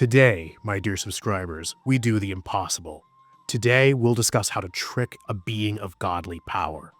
Today, my dear subscribers, we do the impossible. Today, we'll discuss how to trick a being of godly power.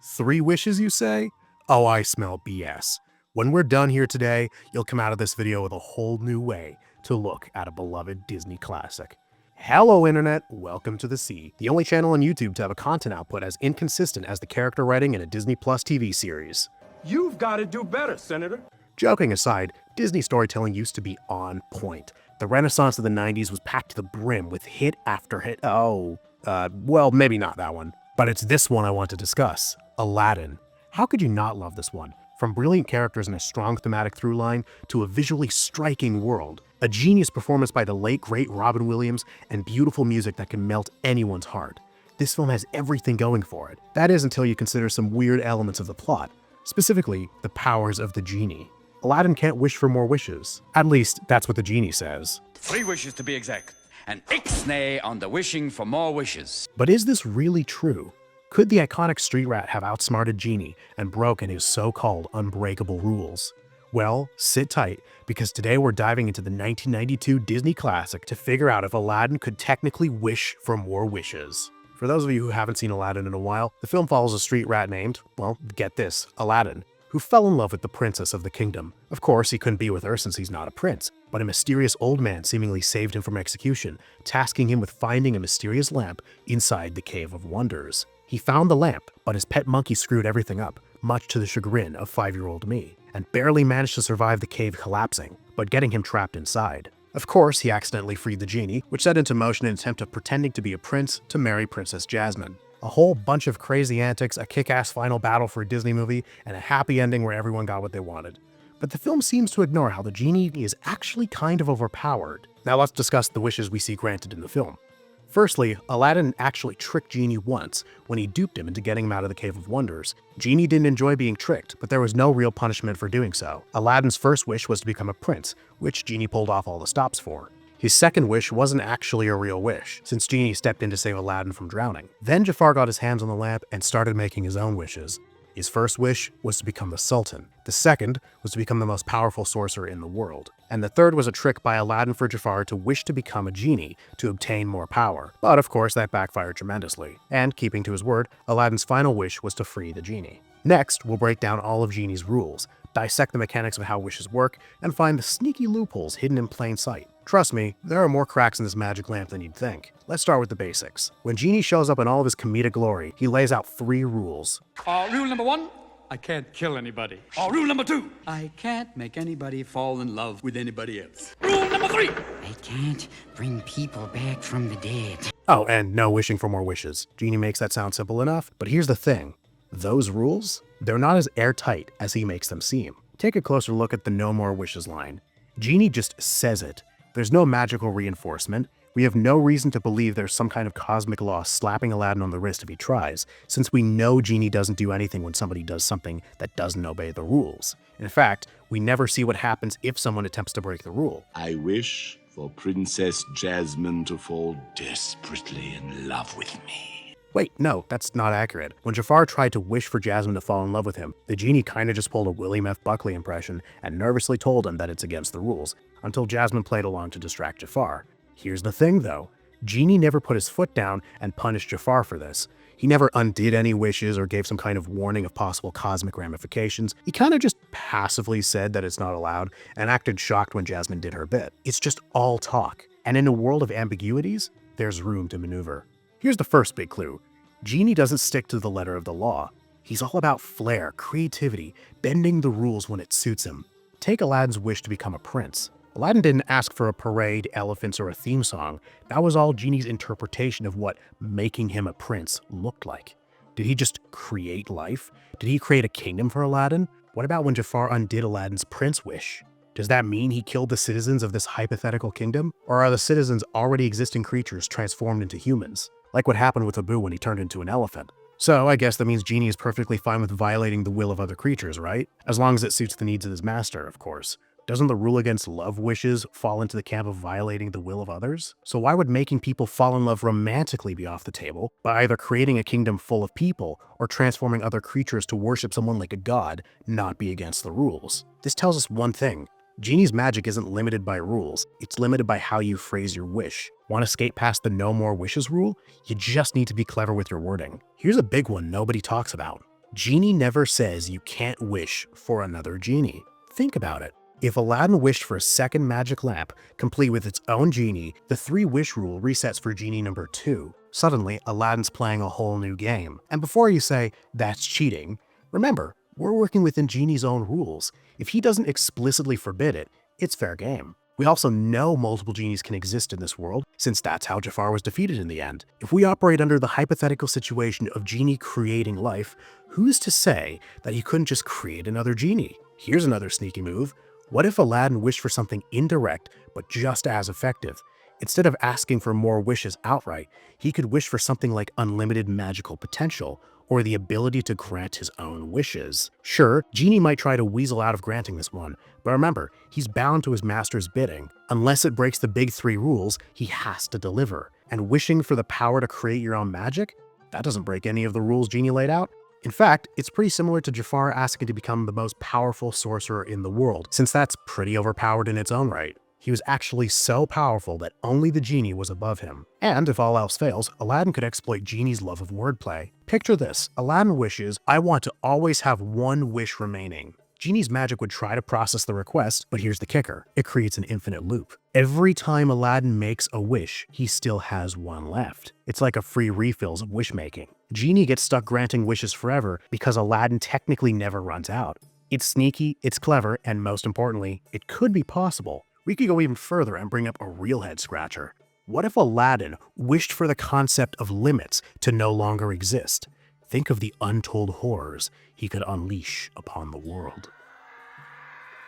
3 wishes, you say? Oh, I smell BS. When we're done here today, you'll come out of this video with a whole new way to look at a beloved Disney classic. Hello, Internet! Welcome to the S.E.A, the only channel on YouTube to have a content output as inconsistent as the character writing in a Disney Plus TV series. You've got to do better, Senator. Joking aside, Disney storytelling used to be on point. The Renaissance of the 90s was packed to the brim with hit after hit. Well, maybe not that one. But it's this one I want to discuss, Aladdin. How could you not love this one? From brilliant characters and a strong thematic through line to a visually striking world, a genius performance by the late great Robin Williams, and beautiful music that can melt anyone's heart. This film has everything going for it. That is until you consider some weird elements of the plot, specifically the powers of the genie. Aladdin can't wish for more wishes. At least, that's what the genie says. 3 wishes to be exact, and ixnay on the wishing for more wishes. But is this really true? Could the iconic street rat have outsmarted Genie and broken his so-called unbreakable rules? Well, sit tight, because today we're diving into the 1992 Disney classic to figure out if Aladdin could technically wish for more wishes. For those of you who haven't seen Aladdin in a while, the film follows a street rat named, well, get this, Aladdin, who fell in love with the princess of the kingdom. Of course, he couldn't be with her since he's not a prince, but a mysterious old man seemingly saved him from execution, tasking him with finding a mysterious lamp inside the Cave of Wonders. He found the lamp, but his pet monkey screwed everything up, much to the chagrin of 5-year-old me, and barely managed to survive the cave collapsing, but getting him trapped inside. Of course, he accidentally freed the genie, which set into motion an attempt of pretending to be a prince to marry Princess Jasmine. A whole bunch of crazy antics, a kick-ass final battle for a Disney movie, and a happy ending where everyone got what they wanted. But the film seems to ignore how the genie is actually kind of overpowered. Now let's discuss the wishes we see granted in the film. Firstly, Aladdin actually tricked Genie once when he duped him into getting him out of the Cave of Wonders. Genie didn't enjoy being tricked, but there was no real punishment for doing so. Aladdin's first wish was to become a prince, which Genie pulled off all the stops for. His second wish wasn't actually a real wish, since Genie stepped in to save Aladdin from drowning. Then Jafar got his hands on the lamp and started making his own wishes. His first wish was to become the Sultan. The second was to become the most powerful sorcerer in the world. And the third was a trick by Aladdin for Jafar to wish to become a genie to obtain more power. But of course that backfired tremendously. And keeping to his word, Aladdin's final wish was to free the genie. Next, we'll break down all of Genie's rules, dissect the mechanics of how wishes work, and find the sneaky loopholes hidden in plain sight. Trust me, there are more cracks in this magic lamp than you'd think. Let's start with the basics. When Genie shows up in all of his comedic glory, he lays out 3 rules. Rule number 1, I can't kill anybody. Rule number 2, I can't make anybody fall in love with anybody else. Rule number 3, I can't bring people back from the dead. Oh, and no wishing for more wishes. Genie makes that sound simple enough, but here's the thing. Those rules, they're not as airtight as he makes them seem. Take a closer look at the no more wishes line. Genie just says it. There's no magical reinforcement. We have no reason to believe there's some kind of cosmic law slapping Aladdin on the wrist if he tries, since we know Genie doesn't do anything when somebody does something that doesn't obey the rules. In fact, we never see what happens if someone attempts to break the rule. I wish for Princess Jasmine to fall desperately in love with me. Wait, no, that's not accurate. When Jafar tried to wish for Jasmine to fall in love with him, the genie kinda just pulled a William F. Buckley impression and nervously told him that it's against the rules, until Jasmine played along to distract Jafar. Here's the thing though, Genie never put his foot down and punished Jafar for this. He never undid any wishes or gave some kind of warning of possible cosmic ramifications. He kinda just passively said that it's not allowed and acted shocked when Jasmine did her bit. It's just all talk. And in a world of ambiguities, there's room to maneuver. Here's the first big clue. Genie doesn't stick to the letter of the law. He's all about flair, creativity, bending the rules when it suits him. Take Aladdin's wish to become a prince. Aladdin didn't ask for a parade, elephants, or a theme song. That was all Genie's interpretation of what making him a prince looked like. Did he just create life? Did he create a kingdom for Aladdin? What about when Jafar undid Aladdin's prince wish? Does that mean he killed the citizens of this hypothetical kingdom? Or are the citizens already existing creatures transformed into humans? Like what happened with Abu when he turned into an elephant. So I guess that means Genie is perfectly fine with violating the will of other creatures, right? As long as it suits the needs of his master, of course. Doesn't the rule against love wishes fall into the camp of violating the will of others? So why would making people fall in love romantically be off the table by either creating a kingdom full of people or transforming other creatures to worship someone like a god not be against the rules? This tells us one thing. Genie's magic isn't limited by rules, it's limited by how you phrase your wish. Want to skate past the no more wishes rule? You just need to be clever with your wording. Here's a big one nobody talks about. Genie never says you can't wish for another genie. Think about it. If Aladdin wished for a second magic lamp, complete with its own genie, the 3-wish rule resets for genie number 2. Suddenly, Aladdin's playing a whole new game. And before you say, that's cheating, remember, we're working within Genie's own rules. If he doesn't explicitly forbid it, it's fair game. We also know multiple genies can exist in this world, since that's how Jafar was defeated in the end. If we operate under the hypothetical situation of Genie creating life, who's to say that he couldn't just create another genie? Here's another sneaky move. What if Aladdin wished for something indirect, but just as effective? Instead of asking for more wishes outright, he could wish for something like unlimited magical potential, or the ability to grant his own wishes. Sure, Genie might try to weasel out of granting this one, but remember, he's bound to his master's bidding. Unless it breaks the big 3 rules, he has to deliver. And wishing for the power to create your own magic? That doesn't break any of the rules Genie laid out. In fact, it's pretty similar to Jafar asking to become the most powerful sorcerer in the world, since that's pretty overpowered in its own right. He was actually so powerful that only the genie was above him. And if all else fails, Aladdin could exploit Genie's love of wordplay. Picture this, Aladdin wishes, I want to always have one wish remaining. Genie's magic would try to process the request, but here's the kicker. It creates an infinite loop. Every time Aladdin makes a wish, he still has one left. It's like a free refills of wish making. Genie gets stuck granting wishes forever because Aladdin technically never runs out. It's sneaky, it's clever, and most importantly, it could be possible. We could go even further and bring up a real head scratcher. What if Aladdin wished for the concept of limits to no longer exist? Think of the untold horrors he could unleash upon the world.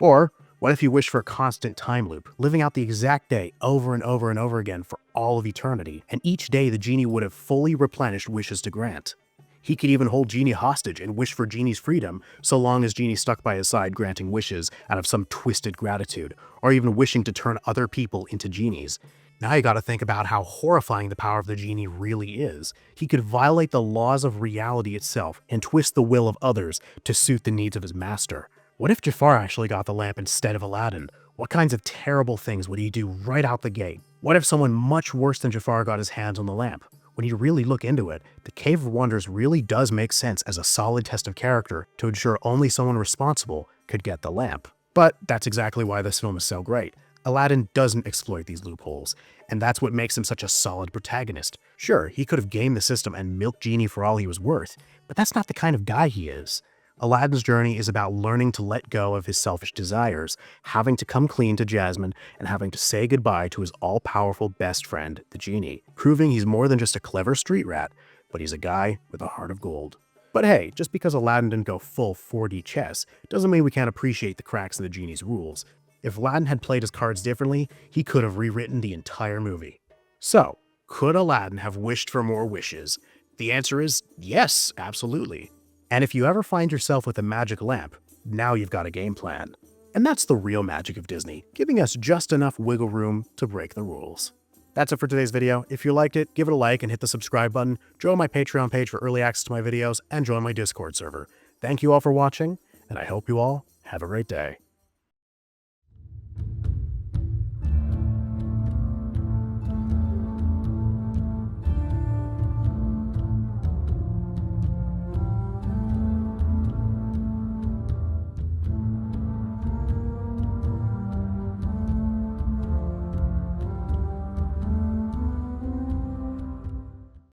Or what if he wished for a constant time loop, living out the exact day over and over and over again for all of eternity, and each day the genie would have fully replenished wishes to grant? He could even hold Genie hostage and wish for Genie's freedom, so long as Genie stuck by his side granting wishes out of some twisted gratitude, or even wishing to turn other people into genies. Now you gotta think about how horrifying the power of the genie really is. He could violate the laws of reality itself and twist the will of others to suit the needs of his master. What if Jafar actually got the lamp instead of Aladdin? What kinds of terrible things would he do right out the gate? What if someone much worse than Jafar got his hands on the lamp? When you really look into it, the Cave of Wonders really does make sense as a solid test of character to ensure only someone responsible could get the lamp. But that's exactly why this film is so great. Aladdin doesn't exploit these loopholes, and that's what makes him such a solid protagonist. Sure, he could have gamed the system and milked Genie for all he was worth, but that's not the kind of guy he is. Aladdin's journey is about learning to let go of his selfish desires, having to come clean to Jasmine, and having to say goodbye to his all-powerful best friend, the genie, proving he's more than just a clever street rat, but he's a guy with a heart of gold. But hey, just because Aladdin didn't go full 4D chess, doesn't mean we can't appreciate the cracks in the genie's rules. If Aladdin had played his cards differently, he could have rewritten the entire movie. So, could Aladdin have wished for more wishes? The answer is yes, absolutely. And if you ever find yourself with a magic lamp, now you've got a game plan. And that's the real magic of Disney, giving us just enough wiggle room to break the rules. That's it for today's video. If you liked it, give it a like and hit the subscribe button, join my Patreon page for early access to my videos, and join my Discord server. Thank you all for watching, and I hope you all have a great day.